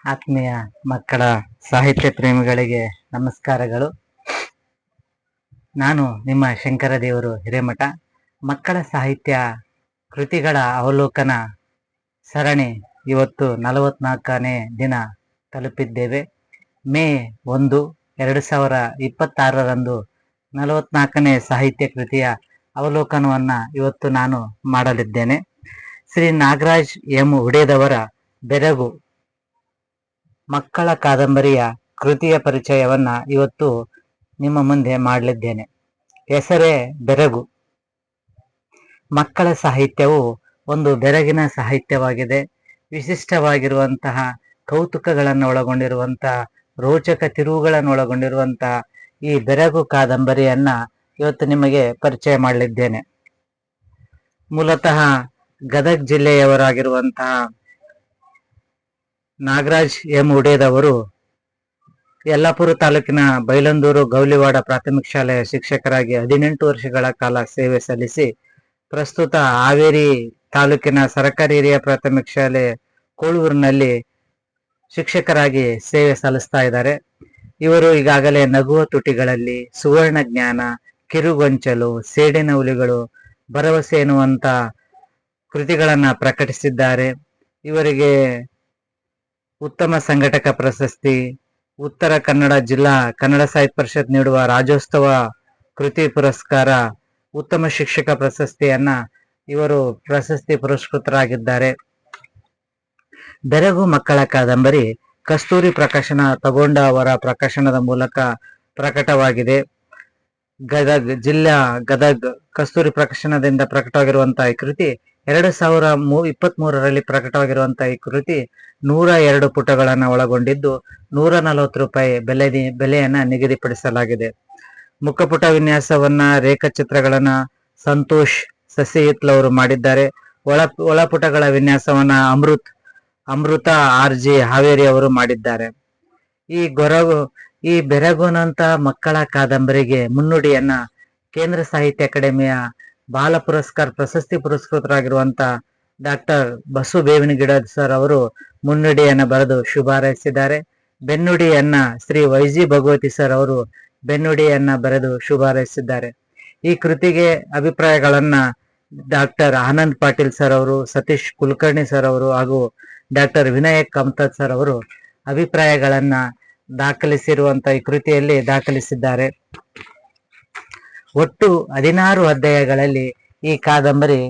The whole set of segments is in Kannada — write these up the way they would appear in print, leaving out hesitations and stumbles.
ಆತ್ಮೀಯ ಮಕ್ಕಳ ಸಾಹಿತ್ಯ ಪ್ರೇಮಿಗಳಿಗೆ ನಮಸ್ಕಾರಗಳು. ನಾನು ನಿಮ್ಮ ಶಂಕರದೇವರು ಹಿರೇಮಠ. ಮಕ್ಕಳ ಸಾಹಿತ್ಯ ಕೃತಿಗಳ ಅವಲೋಕನ ಸರಣಿ ಇವತ್ತು 44ನೇ ದಿನ ತಲುಪಿದ್ದೇವೆ. ಮೇ 1, 2026ರಂದು 44ನೇ ಸಾಹಿತ್ಯ ಕೃತಿಯ ಅವಲೋಕನವನ್ನು ಇವತ್ತು ನಾನು ಮಾಡಲಿದ್ದೇನೆ. ಶ್ರೀ ನಾಗರಾಜ್ ಎಂ ಉಡೇದವರ ಬೆರಗು ಮಕ್ಕಳ ಕಾದಂಬರಿಯ ಕೃತಿಯ ಪರಿಚಯವನ್ನ ಇವತ್ತು ನಿಮ್ಮ ಮುಂದೆ ಮಾಡಲಿದ್ದೇನೆ. ಹೆಸರೇ ಬೆರಗು. ಮಕ್ಕಳ ಸಾಹಿತ್ಯವು ಒಂದು ಬೆರಗಿನ ಸಾಹಿತ್ಯವಾಗಿದೆ. ವಿಶಿಷ್ಟವಾಗಿರುವಂತಹ ಕೌತುಕಗಳನ್ನು ಒಳಗೊಂಡಿರುವಂತಹ ರೋಚಕ ತಿರುವುಗಳನ್ನು ಒಳಗೊಂಡಿರುವಂತಹ ಈ ಬೆರಗು ಕಾದಂಬರಿಯನ್ನ ಇವತ್ತು ನಿಮಗೆ ಪರಿಚಯ ಮಾಡಲಿದ್ದೇನೆ. ಮೂಲತಃ ಗದಗ ಜಿಲ್ಲೆಯವರಾಗಿರುವಂತಹ ನಾಗರಾಜ್ ಎಂ ಉಡೇದವರು ಯಲ್ಲಾಪುರ ತಾಲೂಕಿನ ಬೈಲಂದೂರು ಗೌಲಿವಾಡ ಪ್ರಾಥಮಿಕ ಶಾಲೆಯ ಶಿಕ್ಷಕರಾಗಿ 18 ವರ್ಷಗಳ ಕಾಲ ಸೇವೆ ಸಲ್ಲಿಸಿ ಪ್ರಸ್ತುತ ಹಾವೇರಿ ತಾಲೂಕಿನ ಸರ್ಕಾರಿ ಹಿರಿಯ ಪ್ರಾಥಮಿಕ ಶಾಲೆ ಕೋಳೂರಿನಲ್ಲಿ ಶಿಕ್ಷಕರಾಗಿ ಸೇವೆ ಸಲ್ಲಿಸ್ತಾ ಇದ್ದಾರೆ. ಇವರು ಈಗಾಗಲೇ ನಗುವ ತುಟಿಗಳಲ್ಲಿ, ಸುವರ್ಣ ಜ್ಞಾನ, ಕಿರುಗೊಂಚಲು, ಸೇಡಿನ ಹುಲಿಗಳು, ಭರವಸೆ ಎನ್ನುವಂತ ಕೃತಿಗಳನ್ನ ಪ್ರಕಟಿಸಿದ್ದಾರೆ. ಇವರಿಗೆ ಉತ್ತಮ ಸಂಘಟಕ ಪ್ರಶಸ್ತಿ, ಉತ್ತರ ಕನ್ನಡ ಜಿಲ್ಲಾ ಕನ್ನಡ ಸಾಹಿತ್ಯ ಪರಿಷತ್ ನೀಡುವ ರಾಜ್ಯೋತ್ಸವ ಕೃತಿ ಪುರಸ್ಕಾರ, ಉತ್ತಮ ಶಿಕ್ಷಕ ಪ್ರಶಸ್ತಿಯನ್ನ ಇವರು ಪ್ರಶಸ್ತಿ ಪುರಸ್ಕೃತರಾಗಿದ್ದಾರೆ. ಬೆರಗು ಮಕ್ಕಳ ಕಾದಂಬರಿ ಕಸ್ತೂರಿ ಪ್ರಕಾಶನ ತಗೊಂಡ ಅವರ ಪ್ರಕಾಶನದ ಮೂಲಕ ಪ್ರಕಟವಾಗಿದೆ. ಗದಗ್ ಕಸ್ತೂರಿ ಪ್ರಕಾಶನದಿಂದ ಪ್ರಕಟವಾಗಿರುವಂತಹ ಈ ಕೃತಿ 2023ರಲ್ಲಿ ಪ್ರಕಟವಾಗಿರುವಂತಹ ಈ ಕೃತಿ 102 ಪುಟಗಳನ್ನು ಒಳಗೊಂಡಿದ್ದು 140 ರೂಪಾಯಿ ಬೆಲೆಯನ್ನ ನಿಗದಿಪಡಿಸಲಾಗಿದೆ. ಮುಖಪುಟ ವಿನ್ಯಾಸವನ್ನ, ರೇಖಾಚಿತ್ರಗಳನ್ನ ಸಂತೋಷ್ ಸಸಿಹಿತ್ಲ್ ಅವರು ಮಾಡಿದ್ದಾರೆ. ಒಳಪುಟಗಳ ವಿನ್ಯಾಸವನ್ನ ಅಮೃತ RG ಹಾವೇರಿ ಅವರು ಮಾಡಿದ್ದಾರೆ. ಈ ಬೆರಗುನಂತ ಮಕ್ಕಳ ಕಾದಂಬರಿಗೆ ಮುನ್ನುಡಿಯನ್ನ ಕೇಂದ್ರ ಸಾಹಿತ್ಯ ಅಕಾಡೆಮಿಯ ಬಾಲ ಪುರಸ್ಕಾರ ಪ್ರಶಸ್ತಿ ಪುರಸ್ಕೃತರಾಗಿರುವಂತ ಡಾಕ್ಟರ್ ಬಸು ಬೇವಿನಗಿಡ ಸರ್ ಅವರು ಮುನ್ನುಡಿಯನ್ನ ಬರೆದು ಶುಭಾರೈಸಿದ್ದಾರೆ. ಬೆನ್ನುಡಿಯನ್ನ ಶ್ರೀ ವೈಜಿ ಭಗವತಿ ಸರ್ ಅವರು ಬೆನ್ನುಡಿಯನ್ನ ಬರೆದು ಶುಭಾರೈಸಿದ್ದಾರೆ. ಈ ಕೃತಿಗೆ ಅಭಿಪ್ರಾಯಗಳನ್ನ ಡಾಕ್ಟರ್ ಆನಂದ್ ಪಾಟೀಲ್ ಸರ್ ಅವರು, ಸತೀಶ್ ಕುಲಕರ್ಣಿ ಸರ್ ಅವರು ಹಾಗೂ ಡಾಕ್ಟರ್ ವಿನಾಯಕ್ ಕಮತದ್ ಸರ್ ಅವರು ಅಭಿಪ್ರಾಯಗಳನ್ನ ದಾಖಲಿಸಿರುವಂತ ಈ ಕೃತಿಯಲ್ಲಿ ದಾಖಲಿಸಿದ್ದಾರೆ. ಒಟ್ಟು 16 ಅಧ್ಯಾಯಗಳಲ್ಲಿ ಈ ಕಾದಂಬರಿ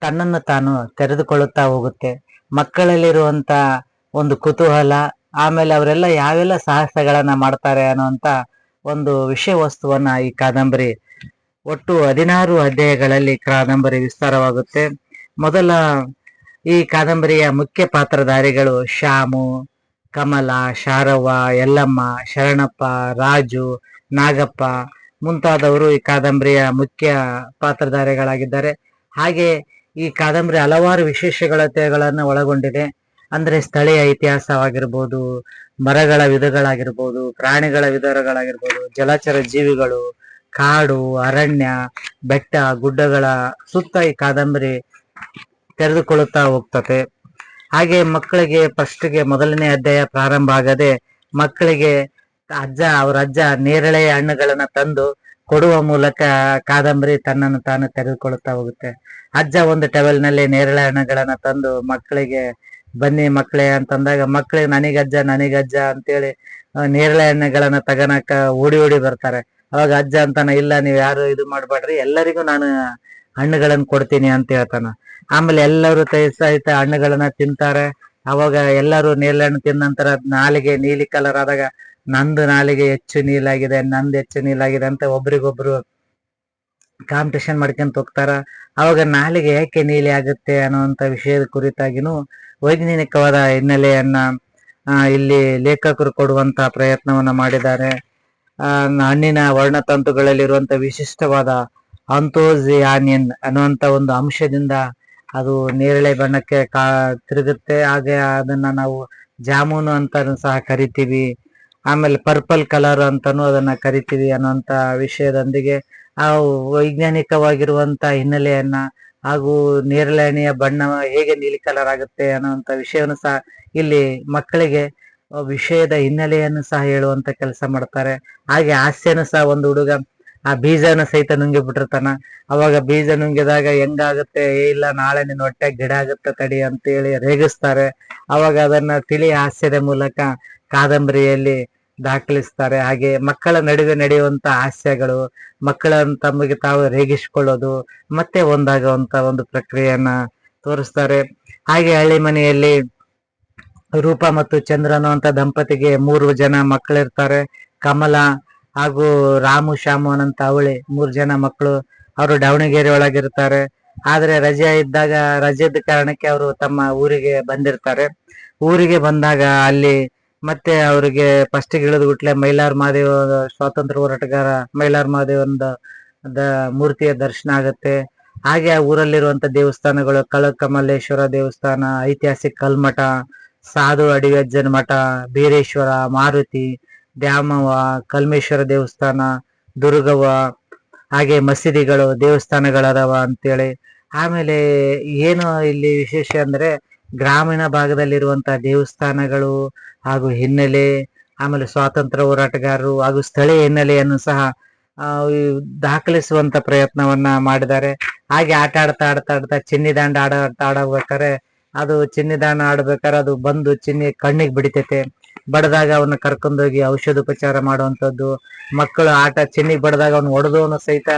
ತನ್ನನ್ನು ತಾನು ತೆರೆದುಕೊಳ್ಳುತ್ತಾ ಹೋಗುತ್ತೆ. ಮಕ್ಕಳಲ್ಲಿರುವಂತ ಒಂದು ಕುತೂಹಲ, ಆಮೇಲೆ ಅವರೆಲ್ಲ ಯಾವೆಲ್ಲ ಸಾಹಸಗಳನ್ನ ಮಾಡ್ತಾರೆ ಅನ್ನುವಂತ ಒಂದು ವಿಷಯ ವಸ್ತುವನ್ನ ಈ ಕಾದಂಬರಿ ಒಟ್ಟು 16 ಅಧ್ಯಾಯಗಳಲ್ಲಿ ಕಾದಂಬರಿ ವಿಸ್ತಾರವಾಗುತ್ತೆ. ಮೊದಲ ಈ ಕಾದಂಬರಿಯ ಮುಖ್ಯ ಪಾತ್ರಧಾರಿಗಳು ಶ್ಯಾಮು, ಕಮಲ, ಶಾರವ್ವ, ಯಲ್ಲಮ್ಮ, ಶರಣಪ್ಪ, ರಾಜು, ನಾಗಪ್ಪ ಮುಂತಾದವರು ಈ ಕಾದಂಬರಿಯ ಮುಖ್ಯ ಪಾತ್ರಧಾರಿಗಳಾಗಿದ್ದಾರೆ. ಹಾಗೆ ಈ ಕಾದಂಬರಿ ಹಲವಾರು ವಿಶೇಷಗಳತೆಗಳನ್ನು ಒಳಗೊಂಡಿದೆ. ಅಂದ್ರೆ ಸ್ಥಳೀಯ ಇತಿಹಾಸವಾಗಿರ್ಬೋದು, ಮರಗಳ ವಿಧಗಳಾಗಿರ್ಬೋದು, ಪ್ರಾಣಿಗಳ ವಿಧಗಳಾಗಿರ್ಬೋದು, ಜಲಚರ ಜೀವಿಗಳು, ಕಾಡು, ಅರಣ್ಯ, ಬೆಟ್ಟ, ಗುಡ್ಡಗಳ ಸುತ್ತ ಈ ಕಾದಂಬರಿ ತೆರೆದುಕೊಳ್ಳುತ್ತಾ ಹೋಗ್ತದೆ. ಹಾಗೆ ಮಕ್ಕಳಿಗೆ ಫಸ್ಟ್ಗೆ ಮೊದಲನೇ ಅಧ್ಯಾಯ ಪ್ರಾರಂಭ ಆಗದೆ ಮಕ್ಕಳಿಗೆ ಅವ್ರ ಅಜ್ಜ ನೇರಳೆ ಹಣ್ಣುಗಳನ್ನ ತಂದು ಕೊಡುವ ಮೂಲಕ ಕಾದಂಬರಿ ತನ್ನನ್ನು ತಾನು ತೆರೆದುಕೊಳ್ಳುತ್ತಾ ಹೋಗುತ್ತೆ. ಅಜ್ಜ ಒಂದು ಟವೆಲ್ ನಲ್ಲಿ ನೇರಳೆ ಹಣ್ಣುಗಳನ್ನ ತಂದು ಮಕ್ಕಳಿಗೆ ಬನ್ನಿ ಮಕ್ಕಳೇ ಅಂತಂದಾಗ ಮಕ್ಕಳಿಗೆ ನನಗಜ್ಜ ಅಂತೇಳಿ ನೇರಳೆ ಹಣ್ಣುಗಳನ್ನ ತಗನಕ ಓಡಿ ಬರ್ತಾರೆ. ಅವಾಗ ಅಜ್ಜ ಅಂತಾನ, ಇಲ್ಲ ನೀವು ಯಾರು ಇದು ಮಾಡ್ಬೇಡ್ರಿ, ಎಲ್ಲರಿಗೂ ನಾನು ಹಣ್ಣುಗಳನ್ನ ಕೊಡ್ತೀನಿ ಅಂತ ಹೇಳ್ತಾನ. ಆಮೇಲೆ ಎಲ್ಲರೂ ಸಹಿತ ಹಣ್ಣುಗಳನ್ನ ತಿಂತಾರೆ. ಅವಾಗ ಎಲ್ಲರೂ ನೇರಳೆ ಹಣ್ಣು ತಿಂದ ನಂತರ ನಾಲಿಗೆ ನೀಲಿ ಕಲರ್ ಆದಾಗ ನಂದು ನಾಲಿಗೆ ಹೆಚ್ಚು ನೀಲಾಗಿದೆ, ನಂದು ಹೆಚ್ಚು ನೀಲಾಗಿದೆ ಅಂತ ಒಬ್ರಿಗೊಬ್ರು ಕಾಂಪಿಟೇಷನ್ ಮಾಡ್ಕೊಂತ ಹೋಗ್ತಾರ. ಅವಾಗ ನಾಲಿಗೆ ಯಾಕೆ ನೀಲಿ ಆಗುತ್ತೆ ಅನ್ನುವಂತ ವಿಷಯದ ಕುರಿತಾಗಿನೂ ವೈಜ್ಞಾನಿಕವಾದ ಹಿನ್ನೆಲೆಯನ್ನ ಇಲ್ಲಿ ಲೇಖಕರು ಕೊಡುವಂತ ಪ್ರಯತ್ನವನ್ನ ಮಾಡಿದ್ದಾರೆ. ಹಣ್ಣಿನ ವರ್ಣತಂತುಗಳಲ್ಲಿರುವಂತ ವಿಶಿಷ್ಟವಾದ ಆಂಥೋಸಿಯಾನಿನ್ ಅನ್ನುವಂತ ಒಂದು ಅಂಶದಿಂದ ಅದು ನೇರಳೆ ಬಣ್ಣಕ್ಕೆ ತಿರುಗುತ್ತೆ. ಹಾಗೆ ಅದನ್ನ ನಾವು ಜಾಮೂನು ಅಂತಾನು ಸಹ ಕರಿತೀವಿ. ಆಮೇಲೆ ಪರ್ಪಲ್ ಕಲರ್ ಅಂತಾನು ಅದನ್ನ ಕರಿತೀವಿ ಅನ್ನುವಂತ ವಿಷಯದೊಂದಿಗೆ ಆ ವೈಜ್ಞಾನಿಕವಾಗಿರುವಂತ ಹಿನ್ನೆಲೆಯನ್ನ ಹಾಗೂ ನೇರಳೆ ಹಣ್ಣಿನ ಬಣ್ಣ ಹೇಗೆ ನೀಲಿ ಕಲರ್ ಆಗುತ್ತೆ ಅನ್ನುವಂತ ವಿಷಯವನ್ನು ಸಹ ಇಲ್ಲಿ ಮಕ್ಕಳಿಗೆ ವಿಷಯದ ಹಿನ್ನೆಲೆಯನ್ನು ಸಹ ಹೇಳುವಂತ ಕೆಲಸ ಮಾಡ್ತಾರೆ. ಹಾಗೆ ಹಾಸ್ಯನು ಸಹ, ಒಂದು ಹುಡುಗ ಆ ಬೀಜನ ಸಹಿತ ನುಂಗಿ ಬಿಟ್ಟಿರ್ತಾನ. ಅವಾಗ ಬೀಜ ನುಂಗಿದಾಗ ಹೆಂಗಾಗುತ್ತೆ, ಇಲ್ಲ ನಾಳೆ ನಿನ್ನ ಹೊಟ್ಟೆ ಗಿಡ ಆಗುತ್ತೆ ತಡಿ ಅಂತ ಹೇಳಿ ರೇಗಿಸ್ತಾರೆ. ಅವಾಗ ಅದನ್ನ ತಿಳಿ ಹಾಸ್ಯದ ಮೂಲಕ ಕಾದಂಬರಿಯಲ್ಲಿ ದಾಖಲಿಸ್ತಾರೆ. ಹಾಗೆ ಮಕ್ಕಳ ನಡುವೆ ನಡೆಯುವಂತ ಹಾಸ್ಯಗಳು, ಮಕ್ಕಳ ತಮಗೆ ತಾವು ರೇಗಿಸಿಕೊಳ್ಳೋದು, ಮತ್ತೆ ಒಂದಾಗುವಂತ ಒಂದು ಪ್ರಕ್ರಿಯೆಯನ್ನ ತೋರಿಸ್ತಾರೆ. ಹಾಗೆ ಹಳ್ಳಿ ಮನೆಯಲ್ಲಿ ರೂಪ ಮತ್ತು ಚಂದ್ರನು ಅಂತ ದಂಪತಿಗೆ 3 ಜನ ಮಕ್ಕಳಿರ್ತಾರೆ. ಕಮಲ ಹಾಗೂ ರಾಮು ಶಾಮು ಅನಂತ ಅವಳಿ 3 ಜನ ಮಕ್ಕಳು. ಅವರು ದಾವಣಗೆರೆ ಒಳಗಿರ್ತಾರೆ. ಆದ್ರೆ ರಜೆ ಇದ್ದಾಗ, ರಜೆದ ಕಾರಣಕ್ಕೆ ಅವರು ತಮ್ಮ ಊರಿಗೆ ಬಂದಿರ್ತಾರೆ. ಊರಿಗೆ ಬಂದಾಗ ಅಲ್ಲಿ ಮತ್ತೆ ಅವರಿಗೆ ಫಸ್ಟ್ ಇಳಿದು ಬಿಟ್ಲೆ ಮೈಲಾರ ಮಹಾದೇವ, ಸ್ವಾತಂತ್ರ್ಯ ಹೋರಾಟಗಾರ ಮೈಲಾರ ಮಹಾದೇವನ ಮೂರ್ತಿಯ ದರ್ಶನ ಆಗುತ್ತೆ. ಹಾಗೆ ಆ ಊರಲ್ಲಿರುವಂತ ದೇವಸ್ಥಾನಗಳು, ಕಮಲೇಶ್ವರ ದೇವಸ್ಥಾನ, ಐತಿಹಾಸಿಕ ಕಲ್ಮಠ, ಸಾಧು ಅಡಿಗಜ್ಜನ ಮಠ, ಬೀರೇಶ್ವರ, ಮಾರುತಿ, ದ್ಯಾಮವ್ವ, ಕಲ್ಮೇಶ್ವರ ದೇವಸ್ಥಾನ, ದುರ್ಗವ್ವ, ಹಾಗೆ ಮಸೀದಿಗಳು, ದೇವಸ್ಥಾನಗಳದಾವ ಅಂತೇಳಿ. ಆಮೇಲೆ ಏನು ಇಲ್ಲಿ ವಿಶೇಷ ಅಂದ್ರೆ, ಗ್ರಾಮೀಣ ಭಾಗದಲ್ಲಿರುವಂತಹ ದೇವಸ್ಥಾನಗಳು ಹಾಗೂ ಹಿನ್ನೆಲೆ, ಆಮೇಲೆ ಸ್ವಾತಂತ್ರ್ಯ ಹೋರಾಟಗಾರರು ಹಾಗೂ ಸ್ಥಳೀಯ ಹಿನ್ನೆಲೆಯನ್ನು ಸಹ ದಾಖಲಿಸುವಂತ ಪ್ರಯತ್ನವನ್ನ ಮಾಡಿದ್ದಾರೆ. ಹಾಗೆ ಆಟ ಆಡ್ತಾ ಆಡ್ತಾ ಆಡ್ತಾ ಚಿನ್ನಿದಾಂಡು ಆಡಬೇಕಾರೆ, ಅದು ಚಿನ್ನಿದಾಂಡು ಆಡ್ಬೇಕಾದ್ರೆ ಅದು ಬಂದು ಚಿನ್ನಿ ಕಣ್ಣಿಗೆ ಬಿಡಿತೈತೆ. ಬಡದಾಗ ಅವನ್ನ ಕರ್ಕೊಂಡೋಗಿ ಔಷಧೋಪಚಾರ ಮಾಡುವಂಥದ್ದು. ಮಕ್ಕಳು ಆಟ ಚಿನ್ನಿಗೆ ಬಡದಾಗ ಅವ್ನು ಹೊಡೆದವನು ಸಹಿತ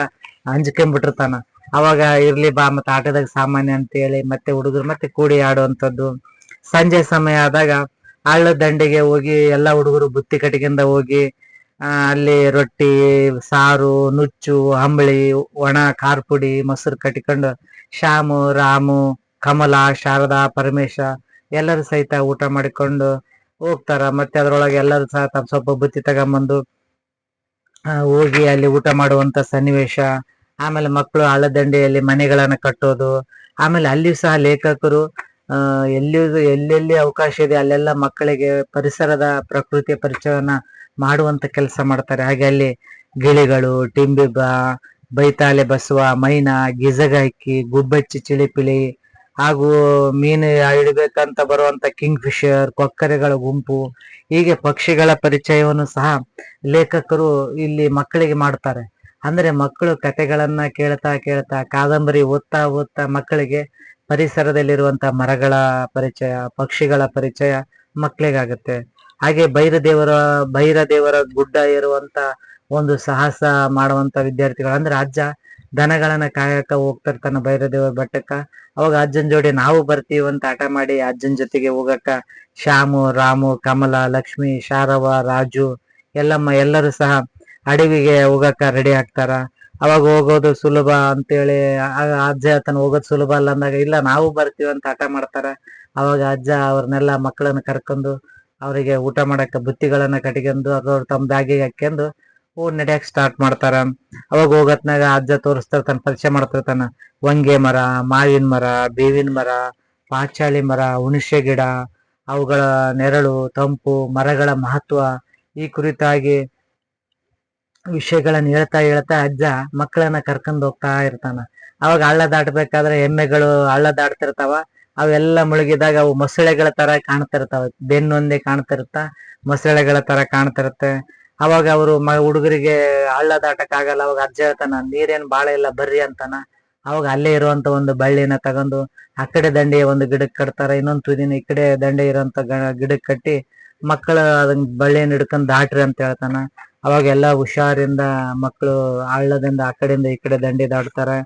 ಅಂಜ್ಕೊಂಡ್ಬಿಟ್ಟಿರ್ತಾನ. ಅವಾಗ ಇರ್ಲಿ ಬಾ ಮತ್ತೆ ಆಟದಾಗ ಸಾಮಾನ್ಯ ಅಂತ ಹೇಳಿ ಮತ್ತೆ ಹುಡುಗರು ಮತ್ತೆ ಕೂಡಿ ಆಡುವಂಥದ್ದು. ಸಂಜೆ ಸಮಯ ಆದಾಗ ಹಳ್ಳದ ದಂಡೆಗೆ ಹೋಗಿ ಎಲ್ಲಾ ಹುಡುಗರು ಬುತ್ತಿ ಕಟ್ಟಿಗೆಂದ ಹೋಗಿ ಅಲ್ಲಿ ರೊಟ್ಟಿ, ಸಾರು, ನುಚ್ಚು, ಅಂಬಳಿ, ಒಣ ಖಾರ ಪುಡಿ, ಮೊಸರು ಕಟ್ಟಿಕೊಂಡು ಶ್ಯಾಮು, ರಾಮು, ಕಮಲ, ಶಾರದಾ, ಪರಮೇಶ ಎಲ್ಲರೂ ಸಹಿತ ಊಟ ಮಾಡಿಕೊಂಡು ಹೋಗ್ತಾರ. ಮತ್ತೆ ಅದ್ರೊಳಗೆ ಎಲ್ಲರೂ ಸಹ ತಮ್ಮ ಸ್ವಲ್ಪ ಬುತ್ತಿ ತಗೊಂಬಂದು ಹೋಗಿ ಅಲ್ಲಿ ಊಟ ಮಾಡುವಂತ ಸನ್ನಿವೇಶ. ಆಮೇಲೆ ಮಕ್ಕಳು ಹಳ್ಳದಂಡೆಯಲ್ಲಿ ಮನೆಗಳನ್ನ ಕಟ್ಟೋದು. ಆಮೇಲೆ ಅಲ್ಲಿಯೂ ಸಹ ಲೇಖಕರು ಎಲ್ಲೆಲ್ಲಿ ಅವಕಾಶ ಇದೆ ಅಲ್ಲೆಲ್ಲ ಮಕ್ಕಳಿಗೆ ಪರಿಸರದ ಪ್ರಕೃತಿಯ ಪರಿಚಯವನ್ನ ಮಾಡುವಂತ ಕೆಲಸ ಮಾಡ್ತಾರೆ. ಹಾಗೆ ಅಲ್ಲಿ ಗಿಳಿಗಳು, ಟಿಂಬಿಬ್ಬ, ಬೈತಾಲೆ ಬಸವ, ಮೈನಾ, ಗಿಜಗಹಕ್ಕಿ, ಗುಬ್ಬಚ್ಚಿ, ಚಿಲಿಪಿಲಿ, ಹಾಗೂ ಮೀನು ಹಿಡಿಬೇಕಂತ ಬರುವಂತ ಕಿಂಗ್ ಫಿಶರ್, ಕೊಕ್ಕರೆಗಳ ಗುಂಪು, ಹೀಗೆ ಪಕ್ಷಿಗಳ ಪರಿಚಯವನ್ನು ಸಹ ಲೇಖಕರು ಇಲ್ಲಿ ಮಕ್ಕಳಿಗೆ ಮಾಡ್ತಾರೆ. ಅಂದ್ರೆ ಮಕ್ಕಳು ಕತೆಗಳನ್ನ ಕೇಳ್ತಾ ಕೇಳ್ತಾ, ಕಾದಂಬರಿ ಓದ್ತಾ ಓದ್ತಾ ಮಕ್ಕಳಿಗೆ ಪರಿಸರದಲ್ಲಿರುವಂತ ಮರಗಳ ಪರಿಚಯ, ಪಕ್ಷಿಗಳ ಪರಿಚಯ ಮಕ್ಕಳಿಗಾಗುತ್ತೆ. ಹಾಗೆ ಭೈರ ದೇವರ ಗುಡ್ಡ ಏರುವಂತ ಒಂದು ಸಾಹಸ ಮಾಡುವಂತ ವಿದ್ಯಾರ್ಥಿಗಳು, ಅಂದ್ರೆ ಅಜ್ಜ ದನಗಳನ್ನ ಕಾಯಕ ಹೋಗ್ತಿರ್ತಾನ ಭೈರದೇವರ ಬೆಟ್ಟಕ್ಕ. ಅವಾಗ ಅಜ್ಜನ್ ಜೋಡಿ ನಾವು ಬರ್ತೀವಿ ಅಂತ ಹಠ ಮಾಡಿ ಅಜ್ಜನ್ ಜೊತೆಗೆ ಹೋಗಕ್ಕ ಶ್ಯಾಮು, ರಾಮು, ಕಮಲ, ಲಕ್ಷ್ಮಿ, ಶಾರವ, ರಾಜು, ಎಲ್ಲಮ್ಮ ಎಲ್ಲರೂ ಸಹ ಅಡವಿಗೆ ಹೋಗಕ್ಕ ರೆಡಿ ಆಗ್ತಾರ. ಅವಾಗ ಹೋಗೋದು ಸುಲಭ ಅಂತೇಳಿ ಅಜ್ಜ ಹೇಳ್ತಾನ, ಹೋಗೋದು ಸುಲಭ ಅಲ್ಲ ಅಂದಾಗ, ಇಲ್ಲ ನಾವು ಬರ್ತೀವಿ ಅಂತ ಹಠ ಮಾಡ್ತಾರ. ಅವಾಗ ಅಜ್ಜ ಅವ್ರನ್ನೆಲ್ಲ ಮಕ್ಕಳನ್ನ ಕರ್ಕೊಂಡು ಅವರಿಗೆ ಊಟ ಮಾಡಕ್ಕ ಬುತ್ತಿಗಳನ್ನ ಕಟ್ಕೊಂಡು ಅವ್ರವ್ರ ತಮ್ಮ ಬ್ಯಾಗಿಗೆ ಹಾಕ್ಯಂಡು ನಡ್ಯಾಕ್ ಸ್ಟಾರ್ಟ್ ಮಾಡ್ತಾರ. ಅವಾಗ ಹೋಗತ್ನಾಗ ಅಜ್ಜ ತೋರಿಸ್ತಿರ್ತಾನ, ಪರಿಚಯ ಮಾಡ್ತಿರ್ತಾನ, ಹೊಂಗೆ ಮರ, ಮಾವಿನ ಮರ, ಬೇವಿನ ಮರ, ಪಾಚಾಳಿ ಮರ, ಹುಣಸೆ ಗಿಡ, ಅವುಗಳ ನೆರಳು, ತಂಪು, ಮರಗಳ ಮಹತ್ವ, ಈ ಕುರಿತಾಗಿ ವಿಷಯಗಳನ್ನ ಹೇಳ್ತಾ ಹೇಳ್ತಾ ಅಜ್ಜ ಮಕ್ಕಳನ್ನ ಕರ್ಕೊಂಡ್ ಹೋಗ್ತಾ ಇರ್ತಾನ. ಅವಾಗ ಹಳ್ಳ ದಾಟಬೇಕಾದ್ರೆ ಎಮ್ಮೆಗಳು ಹಳ್ಳ ದಾಟ್ತಿರ್ತಾವ. ಅವೆಲ್ಲ ಮುಳುಗಿದಾಗ ಅವು ಮೊಸಳೆಗಳ ತರ ಕಾಣ್ತಿರ್ತಾವ, ಬೆನ್ನೊಂದೇ ಕಾಣ್ತಿರುತ್ತ, ಮೊಸಳೆಗಳ ತರ ಕಾಣ್ತಿರುತ್ತೆ. ಅವಾಗ ಅವರು ಹುಡುಗರಿಗೆ ಹಳ್ಳ ದಾಟಕ್ ಆಗಲ್ಲ. ಅವಾಗ ಅಜ್ಜ ಹೇಳ್ತಾನ, ನೀರೇನ್ ಬಾಳ ಇಲ್ಲ ಬರ್ರಿ ಅಂತಾನ. ಅವಾಗ ಅಲ್ಲೇ ಇರುವಂತ ಒಂದು ಬಳ್ಳಿನ ತಗೊಂಡು ಆ ಕಡೆ ದಂಡೆಯ ಒಂದು ಗಿಡಕ್ಕೆ ಕಟ್ತಾರ, ಇನ್ನೊಂದು ತುದಿನ ಈ ಕಡೆ ದಂಡೆ ಇರುವಂತ ಗಿಡಕ್ಕೆ ಕಟ್ಟಿ ಮಕ್ಕಳು ಅದನ್ನ ಬಳ್ಳಿಯನ್ನು ಹಿಡ್ಕೊಂಡ್ ದಾಟ್ರಿ ಅಂತ ಹೇಳ್ತಾನ. ಅವಾಗ ಎಲ್ಲಾ ಹುಷಾರಿಂದ ಮಕ್ಕಳು ಹಳ್ಳದಿಂದ ಆ ಕಡೆಯಿಂದ ಈ ಕಡೆ ದಂಡೆ ದಾಟ್ತಾರೆ.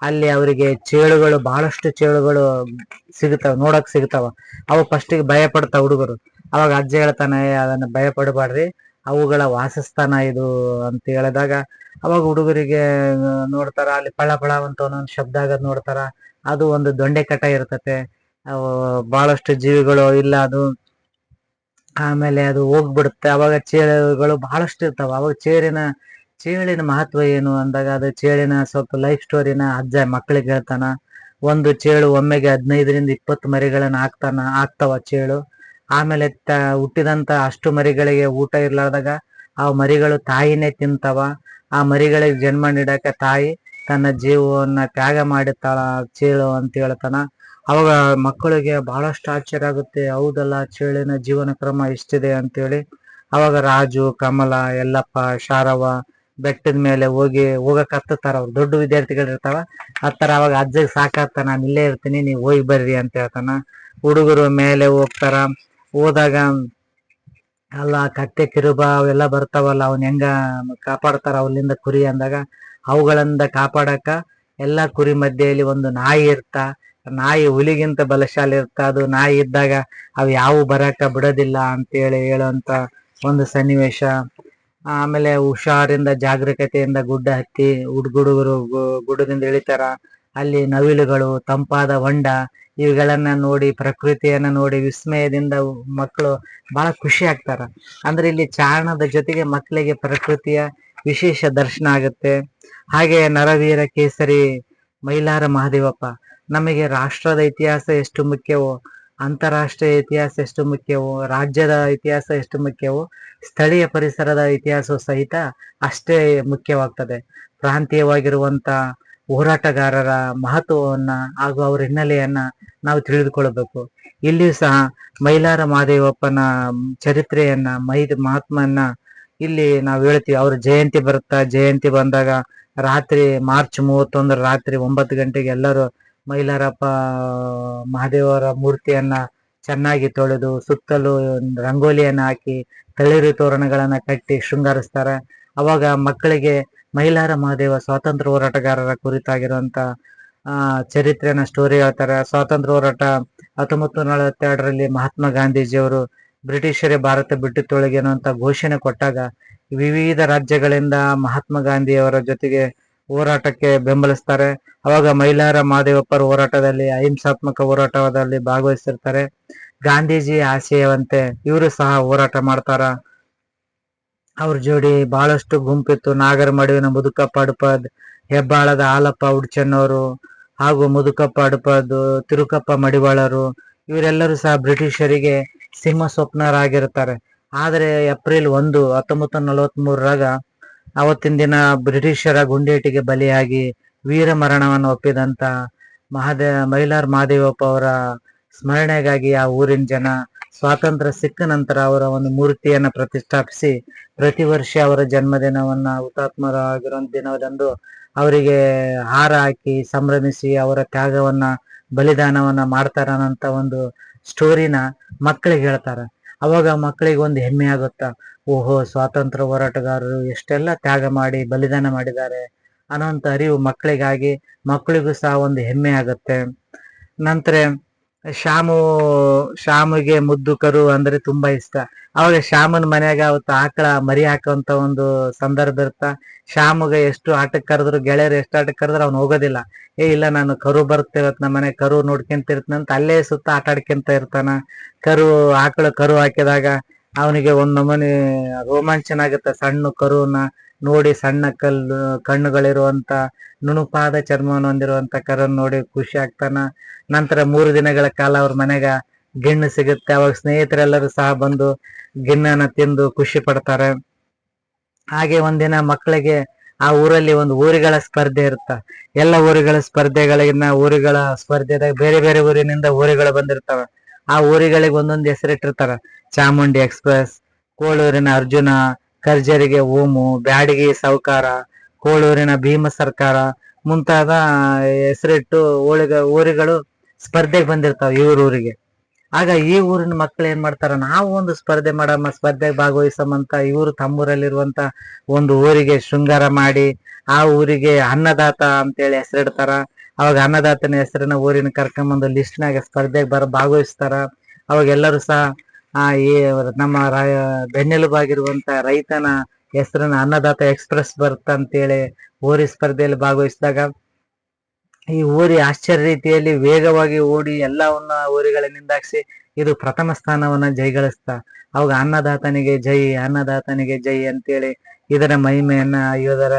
ಅಲ್ಲಿ ಅವರಿಗೆ ಚೇಳುಗಳು, ಬಹಳಷ್ಟು ಚೇಳುಗಳು ಸಿಗ್ತಾವ, ನೋಡಕ್ ಸಿಗ್ತಾವ. ಅವು ಫಸ್ಟಿಗೆ ಭಯ ಪಡ್ತಾವ ಹುಡುಗರು. ಅವಾಗ ಅಜ್ಜ ಹೇಳ್ತಾನೆ, ಅದನ್ನ ಭಯ ಪಡಬಾರ್ರಿ, ಅವುಗಳ ವಾಸಸ್ಥಾನ ಇದು ಅಂತ ಹೇಳಿದಾಗ ಅವಾಗ ಹುಡುಗರಿಗೆ ನೋಡ್ತಾರ, ಅಲ್ಲಿ ಪಳ ಪಳ ಅಂತ ಒಂದೊಂದು ಶಬ್ದ ಆಗದ್ ನೋಡ್ತಾರ. ಅದು ಒಂದು ದೊಂಡೆ ಕಟ ಇರ್ತತೆ. ಅವು ಬಹಳಷ್ಟು ಜೀವಿಗಳು ಇಲ್ಲ ಅದು. ಆಮೇಲೆ ಅದು ಹೋಗ್ಬಿಡುತ್ತೆ. ಅವಾಗ ಚೇಳುಗಳು ಬಹಳಷ್ಟು ಇರ್ತಾವ. ಅವಾಗ ಚೇಳಿನ ಮಹತ್ವ ಏನು ಅಂದಾಗ, ಅದು ಚೇಳಿನ ಸ್ವಲ್ಪ ಲೈಫ್ ಸ್ಟೋರಿನ ಅಜ್ಜ ಮಕ್ಕಳಿಗೆ ಹೇಳ್ತಾನ. ಒಂದು ಚೇಳು ಒಮ್ಮೆಗೆ 15ರಿಂದ 20 ಮರಿಗಳನ್ನ ಆಗ್ತಾವ ಚೇಳು. ಆಮೇಲೆ ಹುಟ್ಟಿದಂತ ಅಷ್ಟು ಮರಿಗಳಿಗೆ ಊಟ ಇರ್ಲಾರ್ದಾಗ ಆ ಮರಿಗಳು ತಾಯಿನೇ ತಿಂತಾವ. ಆ ಮರಿಗಳಿಗೆ ಜನ್ಮ ನೀಡಕ ತಾಯಿ ತನ್ನ ಜೀವವನ್ನ ತ್ಯಾಗ ಮಾಡಿರ್ತಾಳ ಚೇಳು ಅಂತ ಹೇಳ್ತಾನ. ಅವಾಗ ಮಕ್ಕಳಿಗೆ ಬಹಳಷ್ಟು ಆಶ್ಚರ್ಯ ಆಗುತ್ತೆ. ಹೌದಲ್ಲ, ಚೇಳಿನ ಜೀವನ ಕ್ರಮ ಇಷ್ಟಿದೆ ಅಂತೇಳಿ. ಅವಾಗ ರಾಜು, ಕಮಲ, ಯಲ್ಲಪ್ಪ, ಶಾರವ್ವ ಬೆಟ್ಟದ ಮೇಲೆ ಹೋಗಕ್ ಹತ್ತತಾರ. ಅವ್ರು ದೊಡ್ಡ ವಿದ್ಯಾರ್ಥಿಗಳು ಇರ್ತಾವ, ಹತ್ತಾರ. ಅವಾಗ ಅಜ್ಜಗ್ ಸಾಕಾಗ್ತ, ನಾನು ಇಲ್ಲೇ ಇರ್ತೀನಿ, ನೀವು ಹೋಗಿ ಬರ್ರಿ ಅಂತ ಹೇಳ್ತಾನ. ಹುಡುಗರು ಮೇಲೆ ಹೋಗ್ತಾರ. ಹೋದಾಗ ಅಲ್ಲ ಕತ್ತೆ, ಕಿರುಬ ಅವೆಲ್ಲ ಬರ್ತಾವಲ್ಲ, ಅವನ್ ಹೆಂಗ ಕಾಪಾಡ್ತಾರ ಅವಲ್ಲಿಂದ ಕುರಿ ಅಂದಾಗ, ಅವುಗಳಿಂದ ಕಾಪಾಡಕ ಎಲ್ಲಾ ಕುರಿ ಮಧ್ಯೆಯಲ್ಲಿ ಒಂದು ನಾಯಿ ಇರ್ತ. ನಾಯಿ ಹುಲಿಗಿಂತ ಬಲಶಾಲಿ ಇರ್ತ. ಅದು ನಾಯಿ ಇದ್ದಾಗ ಅವು ಯಾವ ಬರಕ ಬಿಡೋದಿಲ್ಲ ಅಂತೇಳಿ ಹೇಳುವಂತ ಒಂದು ಸನ್ನಿವೇಶ. ಆಮೇಲೆ ಹುಷಾರಿಂದ ಜಾಗರೂಕತೆಯಿಂದ ಗುಡ್ಡ ಹತ್ತಿ ಹುಡುಗರು ಗುಡ್ಡದಿಂದ ಇಳಿತಾರ. ಅಲ್ಲಿ ನವಿಲುಗಳು, ತಂಪಾದ ಹೊಂಡ ಇವುಗಳನ್ನ ನೋಡಿ, ಪ್ರಕೃತಿಯನ್ನ ನೋಡಿ ವಿಸ್ಮಯದಿಂದ ಮಕ್ಕಳು ಬಹಳ ಖುಷಿ ಆಗ್ತಾರ. ಅಂದ್ರೆ ಇಲ್ಲಿ ಚಾರಣದ ಜೊತೆಗೆ ಮಕ್ಕಳಿಗೆ ಪ್ರಕೃತಿಯ ವಿಶೇಷ ದರ್ಶನ ಆಗುತ್ತೆ. ಹಾಗೆ ನರವೀರ ಕೇಸರಿ ಮೈಲಾರ ಮಹದೇವಪ್ಪ, ನಮಗೆ ರಾಷ್ಟ್ರದ ಇತಿಹಾಸ ಎಷ್ಟು ಮುಖ್ಯವೋ, ಅಂತಾರಾಷ್ಟ್ರೀಯ ಇತಿಹಾಸ ಎಷ್ಟು ಮುಖ್ಯವೋ, ರಾಜ್ಯದ ಇತಿಹಾಸ ಎಷ್ಟು ಮುಖ್ಯವೋ, ಸ್ಥಳೀಯ ಪರಿಸರದ ಇತಿಹಾಸ ಸಹಿತ ಅಷ್ಟೇ ಮುಖ್ಯವಾಗ್ತದೆ. ಪ್ರಾಂತೀಯವಾಗಿರುವಂತ ಹೋರಾಟಗಾರರ ಮಹತ್ವವನ್ನ ಹಾಗೂ ಅವರ ಹಿನ್ನೆಲೆಯನ್ನ ನಾವು ತಿಳಿದುಕೊಳ್ಳಬೇಕು. ಇಲ್ಲಿಯೂ ಸಹ ಮೈಲಾರ ಮಹದೇವಪ್ಪನ ಚರಿತ್ರೆಯನ್ನ, ಮಹಾತ್ಮನ್ನ ಇಲ್ಲಿ ನಾವು ಹೇಳ್ತೀವಿ. ಅವ್ರ ಜಯಂತಿ ಬರುತ್ತಾ, ಜಯಂತಿ ಬಂದಾಗ ರಾತ್ರಿ ಮಾರ್ಚ್ 31 ರಾತ್ರಿ 9 ಗಂಟೆಗೆ ಎಲ್ಲರೂ ಮೈಲಾರಪ್ಪ ಮಹಾದೇವರ ಮೂರ್ತಿಯನ್ನ ಚೆನ್ನಾಗಿ ತೊಳೆದು ಸುತ್ತಲೂ ರಂಗೋಲಿಯನ್ನ ಹಾಕಿ ತಳಿರು ತೋರಣಗಳನ್ನ ಕಟ್ಟಿ ಶೃಂಗರಿಸ್ತಾರೆ. ಅವಾಗ ಮಕ್ಕಳಿಗೆ ಮೈಲಾರ ಮಹದೇವ ಸ್ವಾತಂತ್ರ್ಯ ಹೋರಾಟಗಾರರ ಕುರಿತಾಗಿರುವಂತ ಚರಿತ್ರೆನ ಸ್ಟೋರಿ ಹೇಳ್ತಾರೆ. ಸ್ವಾತಂತ್ರ್ಯ ಹೋರಾಟ 1942ರಲ್ಲಿ ಮಹಾತ್ಮ ಗಾಂಧೀಜಿಯವರು ಬ್ರಿಟಿಷರೇ ಭಾರತ ಬಿಟ್ಟು ತೊಳಗಿ ಅನ್ನುವಂತ ಘೋಷಣೆ ಕೊಟ್ಟಾಗ ವಿವಿಧ ರಾಜ್ಯಗಳಿಂದ ಮಹಾತ್ಮ ಗಾಂಧಿಯವರ ಜೊತೆಗೆ ಹೋರಾಟಕ್ಕೆ ಬೆಂಬಲಿಸ್ತಾರೆ. ಅವಾಗ ಮೈಲಾರ ಮಹದೇವಪ್ಪರ ಹೋರಾಟದಲ್ಲಿ, ಅಹಿಂಸಾತ್ಮಕ ಹೋರಾಟದಲ್ಲಿ ಭಾಗವಹಿಸಿರ್ತಾರೆ. ಗಾಂಧೀಜಿ ಆಶಯವಂತೆ ಇವರು ಸಹ ಹೋರಾಟ ಮಾಡ್ತಾರ. ಅವ್ರ ಜೋಡಿ ಬಹಳಷ್ಟು ಗುಂಪಿತ್ತು. ನಾಗರ ಮಡುವಿನ ಮುದುಕಪ್ಪ ಅಡಪದ್, ಹೆಬ್ಬಾಳದ ಹಾಲಪ್ಪ ಉಡ್ಚನ್ನವರು ಹಾಗೂ ಮುದುಕಪ್ಪ ಅಡಪದ್, ತಿರುಕಪ್ಪ ಮಡಿವಾಳರು ಇವರೆಲ್ಲರೂ ಸಹ ಬ್ರಿಟಿಷರಿಗೆ ಸಿಂಹ ಸ್ವಪ್ನರಾಗಿರ್ತಾರೆ. ಆದರೆ ಏಪ್ರಿಲ್ 1, 1943ರಾಗ ಅವತ್ತಿನ ದಿನ ಬ್ರಿಟಿಷರ ಗುಂಡೇಟಿಗೆ ಬಲಿಯಾಗಿ ವೀರ ಮರಣವನ್ನು ಒಪ್ಪಿದಂತ ಮೈಲಾರ ಮಹದೇವಪ್ಪ ಅವರ ಸ್ಮರಣೆಗಾಗಿ ಆ ಊರಿನ ಜನ ಸ್ವಾತಂತ್ರ್ಯ ಸಿಕ್ಕ ನಂತರ ಅವರ ಒಂದು ಮೂರ್ತಿಯನ್ನ ಪ್ರತಿಷ್ಠಾಪಿಸಿ ಪ್ರತಿ ವರ್ಷ ಅವರ ಜನ್ಮದಿನವನ್ನ, ಹುತಾತ್ಮರಾಗಿರೋ ದಿನದಂದು ಅವರಿಗೆ ಹಾರ ಹಾಕಿ ಸಂಭ್ರಮಿಸಿ ಅವರ ತ್ಯಾಗವನ್ನ, ಬಲಿದಾನವನ್ನ ಮಾಡ್ತಾರ ಅನ್ನೋಂತ ಒಂದು ಸ್ಟೋರಿನ ಮಕ್ಕಳಿಗೆ ಹೇಳ್ತಾರ. ಅವಾಗ ಮಕ್ಕಳಿಗೆ ಒಂದು ಹೆಮ್ಮೆ ಆಗುತ್ತಾ, ಓಹೋ, ಸ್ವಾತಂತ್ರ್ಯ ಹೋರಾಟಗಾರರು ಎಷ್ಟೆಲ್ಲ ತ್ಯಾಗ ಮಾಡಿ ಬಲಿದಾನ ಮಾಡಿದ್ದಾರೆ ಅನ್ನೋಂಥ ಅರಿವು ಮಕ್ಕಳಿಗಾಗಿ ಮಕ್ಕಳಿಗೂ ಸಹ ಒಂದು ಹೆಮ್ಮೆ ಆಗುತ್ತೆ. ನಂತರ ಶ್ಯಾಮಿಗೆ ಮುದ್ದು ಕರು ಅಂದ್ರೆ ತುಂಬಾ ಇಷ್ಟ. ಅವಾಗ ಶ್ಯಾಮನ ಮನ್ಯಾಗ ಅವತ್ತು ಆಕಳ ಮರಿ ಹಾಕುವಂತ ಒಂದು ಸಂದರ್ಭ ಇರ್ತ. ಶ್ಯಾಮಿಗೆ ಎಷ್ಟು ಆಟಕ್ಕೆ ಕರೆದ್ರು, ಗೆಳೆಯರು ಎಷ್ಟು ಆಟಕ್ಕೆ ಕರೆದ್ರು ಅವ್ನು ಹೋಗೋದಿಲ್ಲ. ಇಲ್ಲ, ನಾನು ಕರು ಬರ್ತಿರತ್, ನಮ್ಮ ಮನೆ ಕರು ನೋಡ್ಕೊಂತಿರ್ತಂತ ಅಲ್ಲೇ ಸುತ್ತ ಆಟ ಆಡ್ಕೊಂತ ಇರ್ತಾನ. ಕರು ಹಾಕಿದಾಗ ಅವನಿಗೆ ಒಂದ್ ನಮೂನಿ ರೋಮಾಂಚನ ಆಗುತ್ತೆ. ಸಣ್ಣ ಕರುನ ನೋಡಿ, ಸಣ್ಣ ಕಣ್ಣುಗಳಿರುವಂತ ನುಣುಪಾದ ಚರ್ಮವನ್ನು ಹೊಂದಿರುವಂತ ಕರನ್ನು ನೋಡಿ ಖುಷಿ ಆಗ್ತಾನ. ನಂತರ 3 ದಿನಗಳ ಕಾಲ ಅವ್ರ ಮನೆಗ ಗಿಣ್ಣು ಸಿಗುತ್ತೆ. ಅವಾಗ ಸ್ನೇಹಿತರೆಲ್ಲರೂ ಸಹ ಬಂದು ಗಿಣ್ಣನ್ನ ತಿಂದು ಖುಷಿ ಪಡ್ತಾರೆ. ಹಾಗೆ ಒಂದಿನ ಮಕ್ಕಳಿಗೆ ಆ ಊರಲ್ಲಿ ಒಂದು ಊರುಗಳ ಸ್ಪರ್ಧೆ ಇರುತ್ತ. ಎಲ್ಲ ಊರುಗಳ ಸ್ಪರ್ಧೆದಾಗ ಬೇರೆ ಬೇರೆ ಊರಿನಿಂದ ಊರುಗಳು ಬಂದಿರ್ತಾವ. ಆ ಊರುಗಳಿಗೆ ಒಂದೊಂದು ಹೆಸರಿಟ್ಟಿರ್ತಾರ. ಚಾಮುಂಡಿ ಎಕ್ಸ್ಪ್ರೆಸ್, ಕೋಳೂರಿನ ಅರ್ಜುನ, ಕರ್ಜರಿಗೆ ಓಮು, ಬ್ಯಾಡಗಿ ಸೌಕಾರ, ಕೋಳೂರಿನ ಭೀಮ ಸರ್ಕಾರ ಮುಂತಾದ ಹೆಸರಿಟ್ಟು ಊರುಗಳು ಸ್ಪರ್ಧೆಗೆ ಬಂದಿರ್ತಾವ ಊರಿಗೆ. ಆಗ ಈ ಊರಿನ ಮಕ್ಕಳು ಏನ್ ಮಾಡ್ತಾರ, ನಾವು ಒಂದು ಸ್ಪರ್ಧೆ ಮಾಡಮ್ಮ, ಸ್ಪರ್ಧೆಗೆ ಭಾಗವಹಿಸಮ್ಮಂತ ಇವರು ತಮ್ಮೂರಲ್ಲಿರುವಂತ ಒಂದು ಊರಿಗೆ ಶೃಂಗಾರ ಮಾಡಿ ಆ ಊರಿಗೆ ಅನ್ನದಾತ ಅಂತೇಳಿ ಹೆಸರಿಡ್ತಾರ. ಅವಾಗ ಅನ್ನದಾತನ ಹೆಸರನ್ನ ಊರಿನ ಕರ್ಕೊಂಬಂದು ಲಿಸ್ಟ್ನಾಗ ಸ್ಪರ್ಧೆಗೆ ಭಾಗವಹಿಸ್ತಾರ. ಅವಾಗ ಎಲ್ಲರೂ ಸಹ ಈ ನಮ್ಮ ಬೆನ್ನೆಲುಬಾಗಿರುವಂತ ರೈತನ ಹೆಸರನ್ನ ಅನ್ನದಾತ ಎಕ್ಸ್ಪ್ರೆಸ್ ಅಂತೇಳಿ ಊರಿ ಸ್ಪರ್ಧೆಯಲ್ಲಿ ಭಾಗವಹಿಸಿದಾಗ ಈ ಊರಿ ಆಶ್ಚರ್ಯ ರೀತಿಯಲ್ಲಿ ವೇಗವಾಗಿ ಓಡಿ ಎಲ್ಲವನ್ನ ಊರುಗಳನ್ನಿಂದಾಗಿಸಿ ಇದು ಪ್ರಥಮ ಸ್ಥಾನವನ್ನ ಜೈಗಳಿಸ್ತಾ. ಅವಾಗ ಅನ್ನದಾತನಿಗೆ ಜೈ, ಅನ್ನದಾತನಿಗೆ ಜೈ ಅಂತೇಳಿ ಇದರ ಮಹಿಮೆಯನ್ನ, ಇದರ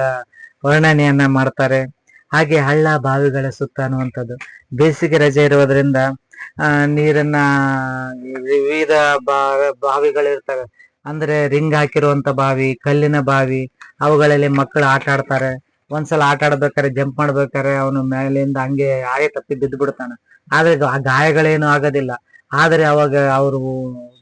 ವರ್ಣನೆಯನ್ನ ಮಾಡ್ತಾರೆ. ಹಾಗೆ ಹಳ್ಳ ಬಾವಿಗಳ ಸುತ್ತ ಅನ್ನುವಂಥದ್ದು. ಬೇಸಿಗೆ ರಜೆ ಇರೋದ್ರಿಂದ ನೀರನ್ನ ವಿವಿಧ ಬಾವಿಗಳಿರ್ತವೆ. ಅಂದ್ರೆ ರಿಂಗ್ ಹಾಕಿರುವಂತ ಬಾವಿ, ಕಲ್ಲಿನ ಬಾವಿ, ಅವುಗಳಲ್ಲಿ ಮಕ್ಕಳು ಆಟ ಆಡ್ತಾರೆ. ಒಂದ್ಸಲ ಆಟ ಆಡ್ಬೇಕಾರೆ, ಜಂಪ್ ಮಾಡ್ಬೇಕಾರೆ ಅವನು ಮೇಲಿಂದ ಹಂಗೆ ಆಯ ತಪ್ಪಿ ಬಿದ್ದು ಬಿಡ್ತಾನ. ಆದ್ರೆ ಆ ಗಾಯಗಳೇನು ಆಗೋದಿಲ್ಲ. ಆದ್ರೆ ಅವಾಗ ಅವರು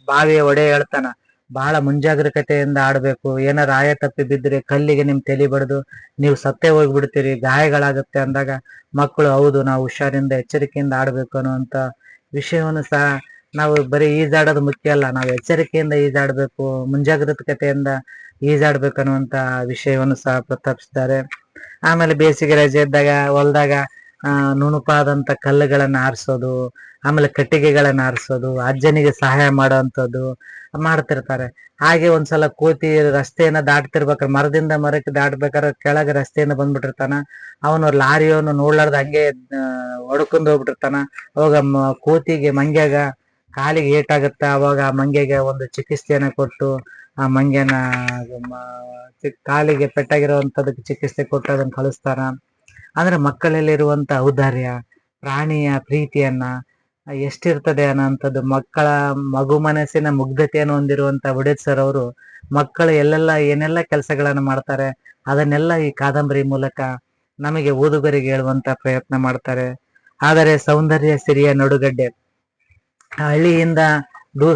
ಬಾವಿಯ ಒಡೆ ಹೇಳ್ತಾನ, ಬಹಳ ಮುಂಜಾಗ್ರತೆಯಿಂದ ಆಡ್ಬೇಕು, ಏನಾರ ಆಯ ತಪ್ಪಿ ಬಿದ್ದರೆ ಕಲ್ಲಿಗೆ ನಿಮ್ ತಲೆ ಬಡ್ದು ನೀವು ಸತ್ತೇ ಹೋಗ್ಬಿಡ್ತೀರಿ, ಗಾಯಗಳಾಗುತ್ತೆ ಅಂದಾಗ ಮಕ್ಕಳು ಹೌದು ನಾವು ಹುಷಾರಿಂದ ಎಚ್ಚರಿಕೆಯಿಂದ ಆಡ್ಬೇಕು ಅನ್ನುವಂತ ವಿಷಯವನ್ನು ಸಹ, ನಾವು ಬರೀ ಈಜಾಡೋದು ಮುಖ್ಯ ಅಲ್ಲ, ನಾವು ಎಚ್ಚರಿಕೆಯಿಂದ ಈಜಾಡ್ಬೇಕು, ಮುಂಜಾಗ್ರತೆಯಿಂದ ಈಜಾಡ್ಬೇಕು ಅನ್ನುವಂತ ವಿಷಯವನ್ನು ಸಹ ಪ್ರಸ್ತಾಪಿಸಿದ್ದಾರೆ. ಆಮೇಲೆ ಬೇಸಿಗೆ ರಜೆ ಇದ್ದಾಗ ಹೊಲದಾಗ ನುಣುಪಾದಂತ ಕಲ್ಲುಗಳನ್ನ ಆರಿಸೋದು, ಆಮೇಲೆ ಕಟ್ಟಿಗೆಗಳನ್ನ ಆರಿಸೋದು, ಅಜ್ಜನಿಗೆ ಸಹಾಯ ಮಾಡುವಂಥದ್ದು ಮಾಡ್ತಿರ್ತಾರೆ. ಹಾಗೆ ಒಂದ್ಸಲ ಕೋತಿ ರಸ್ತೆಯನ್ನ ದಾಟ್ತಿರ್ಬೇಕಾರೆ, ಮರದಿಂದ ಮರಕ್ಕೆ ದಾಟ್ಬೇಕಾದ್ರೆ ಕೆಳಗೆ ರಸ್ತೆಯನ್ನು ಬಂದ್ಬಿಟ್ಟಿರ್ತಾನ. ಅವನು ಲಾರಿಯವನು ನೋಡ್ಲಾರ್ದ ಹಂಗೆ ಹೊಡ್ಕೊಂಡು ಹೋಗ್ಬಿಟ್ಟಿರ್ತಾನ. ಅವಾಗ ಕೋತಿಗೆ ಮಂಗ್ಯಾಗ ಕಾಲಿಗೆ ಏಟಾಗತ್ತ. ಅವಾಗ ಆ ಮಂಗ್ಯಗೆ ಒಂದು ಚಿಕಿತ್ಸೆಯನ್ನ ಕೊಟ್ಟು ಆ ಮಂಗ್ಯನ ಕಾಲಿಗೆ ಪೆಟ್ಟಾಗಿರುವಂತದಕ್ಕೆ ಚಿಕಿತ್ಸೆ ಕೊಟ್ಟು ಅದನ್ನ ಕಳಿಸ್ತಾರ. ಅಂದ್ರೆ ಮಕ್ಕಳಲ್ಲಿರುವಂತ ಔದಾರ್ಯ, ಪ್ರಾಣಿಯ ಪ್ರೀತಿಯನ್ನ ಎಷ್ಟಿರ್ತದೆ ಅನ್ನೋಂಥದ್ದು, ಮಗು ಮನಸ್ಸಿನ ಮುಗ್ಧತೆಯನ್ನು ಹೊಂದಿರುವಂತ ಒಡೆದ್ ಸರ್ ಅವರು ಮಕ್ಕಳು ಏನೆಲ್ಲ ಕೆಲಸಗಳನ್ನ ಮಾಡ್ತಾರೆ ಅದನ್ನೆಲ್ಲ ಈ ಕಾದಂಬರಿ ಮೂಲಕ ನಮಗೆ ಓದುಗರಿಗೆ ಹೇಳುವಂತ ಪ್ರಯತ್ನ ಮಾಡ್ತಾರೆ. ಆದರೆ ಸೌಂದರ್ಯ ಸಿರಿಯ ನಡುಗಡ್ಡೆ, ಹಳ್ಳಿಯಿಂದ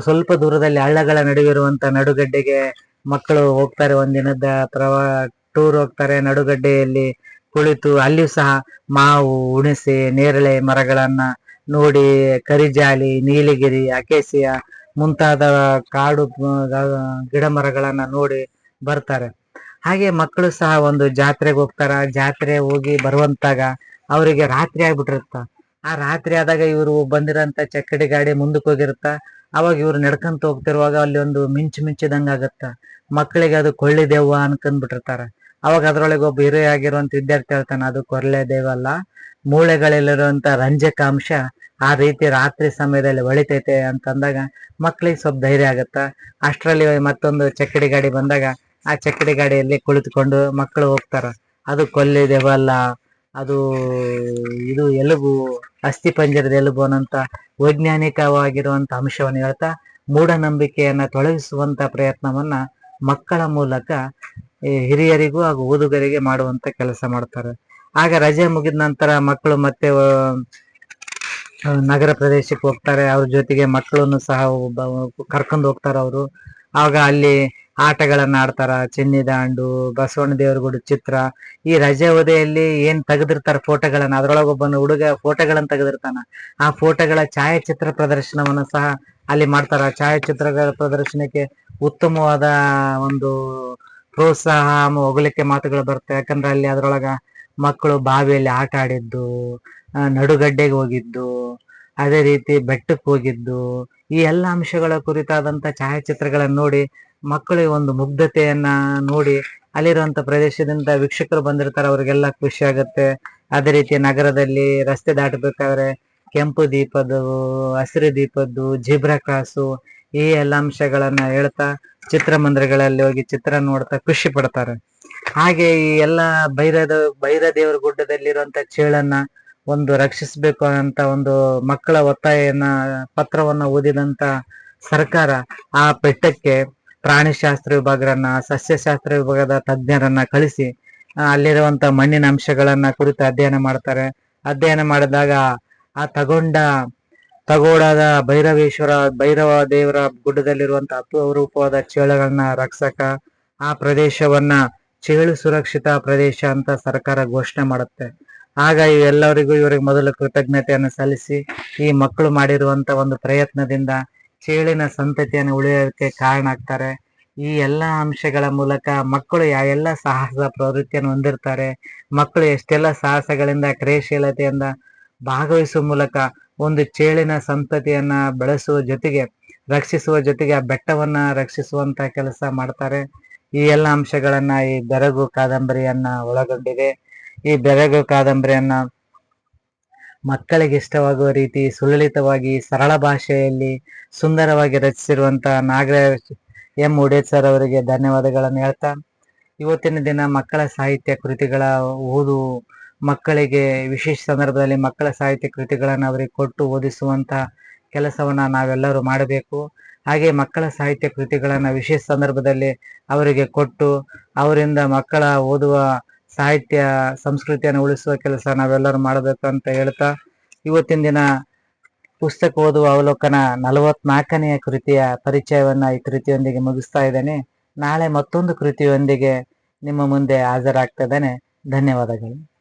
ಸ್ವಲ್ಪ ದೂರದಲ್ಲಿ ಹಳ್ಳಗಳ ನಡುವಿರುವಂತ ನಡುಗಡ್ಡೆಗೆ ಮಕ್ಕಳು ಹೋಗ್ತಾರೆ. ಒಂದಿನದ ಟೂರ್ ಹೋಗ್ತಾರೆ. ನಡುಗಡ್ಡೆಯಲ್ಲಿ ಕುಳಿತು ಅಲ್ಲಿಯೂ ಸಹ ಮಾವು, ಹುಣಸೆ, ನೇರಳೆ ಮರಗಳನ್ನ ನೋಡಿ, ಕರಿಜಾಲಿ, ನೀಲಗಿರಿ, ಅಕೇಸಿಯ ಮುಂತಾದ ಕಾಡು ಗಿಡ ಮರಗಳನ್ನ ನೋಡಿ ಬರ್ತಾರೆ. ಹಾಗೆ ಮಕ್ಕಳು ಸಹ ಒಂದು ಜಾತ್ರೆಗೆ ಹೋಗ್ತಾರ. ಜಾತ್ರೆ ಹೋಗಿ ಬರುವಂತಾಗ ಅವರಿಗೆ ರಾತ್ರಿ ಆಗ್ಬಿಟ್ಟಿರುತ್ತ. ಆ ರಾತ್ರಿ ಆದಾಗ ಇವರು ಬಂದಿರೋಂತ ಚಕ್ಕಡಿ ಗಾಡಿ ಮುಂದಕ್ಕೆ ಹೋಗಿರುತ್ತ. ಅವಾಗ ಇವ್ರು ನಡ್ಕಂತ ಹೋಗ್ತಿರುವಾಗ ಅಲ್ಲಿ ಒಂದು ಮಿಂಚಿದಂಗ ಆಗತ್ತ. ಮಕ್ಕಳಿಗೆ ಅದು ಕೊಳ್ಳಿ ದೆವ್ವ ಅನ್ಕೊಂಡ್ಬಿಟ್ಟಿರ್ತಾರ. ಅವಾಗ ಅದ್ರೊಳಗೆ ಒಬ್ಬ ಹಿರಿಯ ಆಗಿರುವಂತ ವಿದ್ಯಾರ್ಥಿ ಹೇಳ್ತಾನೆ, ಅದು ಕೊರ್ಲೆ ದೆವ್ವ ಅಲ್ಲ, ಮೂಳೆಗಳಲ್ಲಿರುವಂತ ರಂಜಕಾಂಶ ಆ ರೀತಿ ರಾತ್ರಿ ಸಮಯದಲ್ಲಿ ಹೊಳಿತೈತೆ ಅಂತಂದಾಗ ಮಕ್ಳಿಗೆ ಸ್ವಲ್ಪ ಧೈರ್ಯ ಆಗತ್ತ. ಅಷ್ಟರಲ್ಲಿ ಮತ್ತೊಂದು ಚಕ್ಕಡಿ ಗಾಡಿ ಬಂದಾಗ ಆ ಚಕ್ಕಡಿ ಗಾಡಿಯಲ್ಲಿ ಕುಳಿತುಕೊಂಡು ಮಕ್ಕಳು ಹೋಗ್ತಾರ. ಅದು ಕೊಲ್ಲಿ ದೆವ್ವ ಅಲ್ಲ, ಅದು ಇದು ಎಲುಬು, ಅಸ್ಥಿ ಪಂಜರದ ಎಲುಬು ಅನ್ನಂತ ವೈಜ್ಞಾನಿಕವಾಗಿರುವಂತ ಅಂಶವನ್ನು ಹೇಳ್ತಾ ಮೂಢನಂಬಿಕೆಯನ್ನ ತೊಲಗಿಸುವಂತ ಪ್ರಯತ್ನವನ್ನ ಮಕ್ಕಳ ಮೂಲಕ ಹಿರಿಯರಿಗೂ ಹಾಗೂ ಓದುಗರಿಗೆ ಮಾಡುವಂತ ಕೆಲಸ ಮಾಡ್ತಾರೆ. ಆಗ ರಜೆ ಮುಗಿದ ನಂತರ ಮಕ್ಕಳು ಮತ್ತೆ ನಗರ ಪ್ರದೇಶಕ್ಕೆ ಹೋಗ್ತಾರೆ. ಅವ್ರ ಜೊತೆಗೆ ಮಕ್ಕಳನ್ನು ಸಹ ಕರ್ಕೊಂಡು ಹೋಗ್ತಾರೆ ಅವರು. ಆಗ ಅಲ್ಲಿ ಆಟಗಳನ್ನ ಆಡ್ತಾರ. ಚಿನ್ನಿದಾಂಡು, ಬಸವಣ್ಣ ದೇವ್ರ ಗುಡಿ ಚಿತ್ರ, ಈ ರಜೆ ಅವಧಿಯಲ್ಲಿ ಏನ್ ತೆಗೆದಿರ್ತಾರ ಫೋಟೋಗಳನ್ನ, ಅದ್ರೊಳಗೆ ಒಬ್ಬನ ಹುಡುಗ ಫೋಟೋಗಳನ್ನ ತೆಗೆದಿರ್ತಾನ. ಆ ಫೋಟೋಗಳ ಛಾಯಾಚಿತ್ರ ಪ್ರದರ್ಶನವನ್ನು ಸಹ ಅಲ್ಲಿ ಮಾಡ್ತಾರ. ಛಾಯಾಚಿತ್ರಗಳ ಪ್ರದರ್ಶನಕ್ಕೆ ಉತ್ತಮವಾದ ಒಂದು ಪ್ರೋತ್ಸಾಹ, ಹೊಗಳಿಕೆ ಮಾತುಗಳು ಬರುತ್ತೆ. ಯಾಕಂದ್ರೆ ಅಲ್ಲಿ ಅದ್ರೊಳಗ ಮಕ್ಕಳು ಬಾವಿಯಲ್ಲಿ ಆಟ ಆಡಿದ್ದು, ನಡುಗಡ್ಡೆಗೆ ಹೋಗಿದ್ದು, ಅದೇ ರೀತಿ ಬೆಟ್ಟಕ್ಕೆ ಹೋಗಿದ್ದು, ಈ ಎಲ್ಲ ಅಂಶಗಳ ಕುರಿತಾದಂತ ಛಾಯಾಚಿತ್ರಗಳನ್ನು ನೋಡಿ ಮಕ್ಕಳಿಗೆ ಒಂದು ಮುಗ್ಧತೆಯನ್ನ ನೋಡಿ, ಅಲ್ಲಿರುವಂತ ಪ್ರದೇಶದಿಂದ ವೀಕ್ಷಕರು ಬಂದಿರ್ತಾರೆ, ಅವ್ರಿಗೆಲ್ಲ ಖುಷಿ ಆಗುತ್ತೆ. ಅದೇ ರೀತಿ ನಗರದಲ್ಲಿ ರಸ್ತೆ ದಾಟಬೇಕಾದ್ರೆ ಕೆಂಪು ದೀಪದ್ದು, ಹಸಿರು ದೀಪದ್ದು, ಜಿಬ್ರಾ ಕ್ರಾಸು, ಈ ಎಲ್ಲ ಅಂಶಗಳನ್ನ ಹೇಳ್ತಾ ಚಿತ್ರಮಂದಿರಗಳಲ್ಲಿ ಹೋಗಿ ಚಿತ್ರ ನೋಡ್ತಾ ಖುಷಿ ಪಡ್ತಾರೆ. ಹಾಗೆ ಈ ಎಲ್ಲ ಭೈರದೇವರ ಗುಡ್ಡದಲ್ಲಿರುವಂತ ಚೇಳನ್ನ ಒಂದು ರಕ್ಷಿಸಬೇಕು ಅಂತ ಒಂದು ಮಕ್ಕಳ ಒತ್ತಾಯನ ಪತ್ರವನ್ನ ಓದಿದಂತ ಸರ್ಕಾರ ಆ ಬೆಟ್ಟಕ್ಕೆ ಪ್ರಾಣಿಶಾಸ್ತ್ರ ವಿಭಾಗರನ್ನ, ಸಸ್ಯಶಾಸ್ತ್ರ ವಿಭಾಗದ ತಜ್ಞರನ್ನ ಕಳಿಸಿ ಅಲ್ಲಿರುವಂತ ಮಣ್ಣಿನ ಅಂಶಗಳನ್ನ ಕುರಿತು ಅಧ್ಯಯನ ಮಾಡ್ತಾರೆ. ಅಧ್ಯಯನ ಮಾಡಿದಾಗ ಆ ತಗೋಡದ ಭೈರವ ದೇವರ ಗುಡ್ಡದಲ್ಲಿರುವಂತ ಅಪರೂಪವಾದ ಚೇಳುಗಳನ್ನ ರಕ್ಷಕ ಆ ಪ್ರದೇಶವನ್ನ ಚೇಳು ಸುರಕ್ಷಿತ ಪ್ರದೇಶ ಅಂತ ಸರ್ಕಾರ ಘೋಷಣೆ ಮಾಡುತ್ತೆ. ಆಗ ಎಲ್ಲರಿಗೂ ಇವರಿಗೆ ಮೊದಲು ಕೃತಜ್ಞತೆಯನ್ನು ಸಲ್ಲಿಸಿ ಈ ಮಕ್ಕಳು ಮಾಡಿರುವಂತ ಒಂದು ಪ್ರಯತ್ನದಿಂದ ಚೇಳಿನ ಸಂತತಿಯನ್ನು ಉಳಿಯೋದಕ್ಕೆ ಕಾರಣ ಆಗ್ತಾರೆ. ಈ ಎಲ್ಲಾ ಅಂಶಗಳ ಮೂಲಕ ಮಕ್ಕಳು ಯಾವೆಲ್ಲ ಸಾಹಸ ಪ್ರವೃತ್ತಿಯನ್ನು ಹೊಂದಿರ್ತಾರೆ, ಮಕ್ಕಳು ಎಷ್ಟೆಲ್ಲ ಸಾಹಸಗಳಿಂದ ಕ್ರಿಯಾಶೀಲತೆಯಿಂದ ಭಾಗವಹಿಸುವ ಮೂಲಕ ಒಂದು ಚೇಳಿನ ಸಂತತಿಯನ್ನ ಬೆಳೆಸುವ ಜೊತೆಗೆ ರಕ್ಷಿಸುವ ಜೊತೆಗೆ ಆ ಬೆಟ್ಟವನ್ನ ರಕ್ಷಿಸುವಂತ ಕೆಲಸ ಮಾಡ್ತಾರೆ. ಈ ಎಲ್ಲ ಅಂಶಗಳನ್ನ ಈ ಬೆರಗು ಕಾದಂಬರಿಯನ್ನ ಒಳಗೊಂಡಿದೆ. ಈ ಬೆರಗು ಕಾದಂಬರಿಯನ್ನ ಮಕ್ಕಳಿಗೆ ಇಷ್ಟವಾಗುವ ರೀತಿ ಸುಲಲಿತವಾಗಿ ಸರಳ ಭಾಷೆಯಲ್ಲಿ ಸುಂದರವಾಗಿ ರಚಿಸಿರುವಂತ ನಾಗರಾಜ್ ಎಂ ಒಡೆದ್ ಸರ್ ಅವರಿಗೆ ಧನ್ಯವಾದಗಳನ್ನು ಹೇಳ್ತಾ, ಇವತ್ತಿನ ದಿನ ಮಕ್ಕಳ ಸಾಹಿತ್ಯ ಕೃತಿಗಳ ಓದು, ಮಕ್ಕಳಿಗೆ ವಿಶೇಷ ಸಂದರ್ಭದಲ್ಲಿ ಮಕ್ಕಳ ಸಾಹಿತ್ಯ ಕೃತಿಗಳನ್ನು ಅವರಿಗೆ ಕೊಟ್ಟು ಓದಿಸುವಂತ ಕೆಲಸವನ್ನ ನಾವೆಲ್ಲರೂ ಮಾಡಬೇಕು. ಹಾಗೆ ಮಕ್ಕಳ ಸಾಹಿತ್ಯ ಕೃತಿಗಳನ್ನ ವಿಶೇಷ ಸಂದರ್ಭದಲ್ಲಿ ಅವರಿಗೆ ಕೊಟ್ಟು ಅವರಿಂದ ಮಕ್ಕಳ ಓದುವ ಸಾಹಿತ್ಯ ಸಂಸ್ಕೃತಿಯನ್ನು ಉಳಿಸುವ ಕೆಲಸ ನಾವೆಲ್ಲರೂ ಮಾಡಬೇಕು ಅಂತ ಹೇಳ್ತಾ, ಇವತ್ತಿನ ದಿನ ಪುಸ್ತಕ ಓದುವ ಅವಲೋಕನ 44ನೆಯ ಕೃತಿಯ ಪರಿಚಯವನ್ನ ಈ ಕೃತಿಯೊಂದಿಗೆ ಮುಗಿಸ್ತಾ ಇದ್ದೇನೆ. ನಾಳೆ ಮತ್ತೊಂದು ಕೃತಿಯೊಂದಿಗೆ ನಿಮ್ಮ ಮುಂದೆ ಹಾಜರಾಗ್ತಾ ಇದ್ದೇನೆ. ಧನ್ಯವಾದಗಳು.